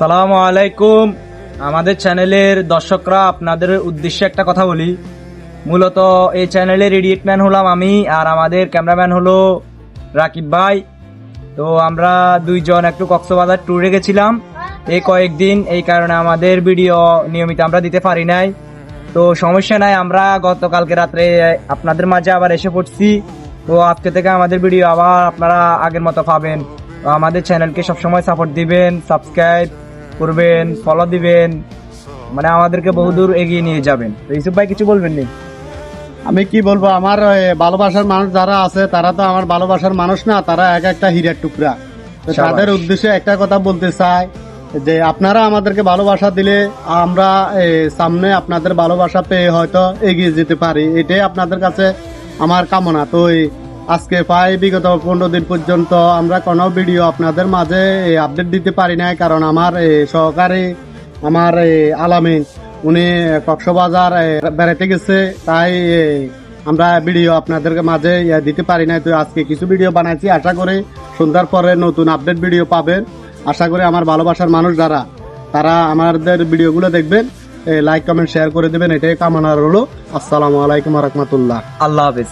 আসসালামু আলাইকুম। আমাদের চ্যানেলের দর্শকরা, আপনাদের উদ্দেশ্যে একটা কথা বলি। মূলত এই চ্যানেলের এডিট ম্যান হলাম আমি, আর আমাদের ক্যামেরাম্যান হলো রাকিব ভাই। তো আমরা দুইজন একটু কক্সবাজার ট্যুরে গেছিলাম এই কয়েকদিন, এই কারণে আমাদের ভিডিও নিয়মিত আমরা দিতে পারি নাই। তো সমস্যা নাই, আমরা গতকালকে রাত্রে আপনাদের মাঝে আবার এসে পড়ছি। তো আজকে থেকে আমাদের ভিডিও আবার আপনারা আগের মতো পাবেন। তো আমাদের চ্যানেলকে সবসময় সাপোর্ট দিবেন, সাবস্ক্রাইব করবেন, ফলো দিবেন, মানে আমাদেরকে বহুদূর এগিয়ে নিয়ে যাবেন। তো ইউসুফ ভাই কিছু বলবেন নি? আমি কি বলবো, আমার ভালোবাসার মানুষ যারা আছে তারা তো আমার ভালোবাসার মানুষ না, তারা এক একটা হীরের টুকরা। তো শাবাশ। তাদের উদ্দেশ্যে একটা কথা বলতে চাই যে আপনারা আমাদেরকে ভালোবাসা দিলে আমরা সামনে আপনাদের ভালোবাসা পেয়ে হয়তো এগিয়ে যেতে পারি, এটাই আপনাদের কাছে আমার কামনা। তো আজকে প্রায় বিগত 15 দিন পর্যন্ত আমরা কোনো ভিডিও আপনাদের মাঝে আপডেট দিতে পারি নাই, কারণ আমার সহকারী আমার আলামিন উনি কক্সবাজার বেড়াতে গেছে, তাই আমরা ভিডিও আপনাদের মাঝে দিতে পারি নাই। তো আজকে কিছু ভিডিও বানাইছি, আশা করি সন্ধ্যার পরে নতুন আপডেট ভিডিও পাবেন। আশা করি আমার ভালোবাসার মানুষ যারা তারা আমাদের ভিডিওগুলো দেখবেন, লাইক কমেন্ট শেয়ার করে দেবেন, এটাই কামনা রইল। আসসালামু আলাইকুম রহমতুল্লাহ। আল্লাহ হাফেজ।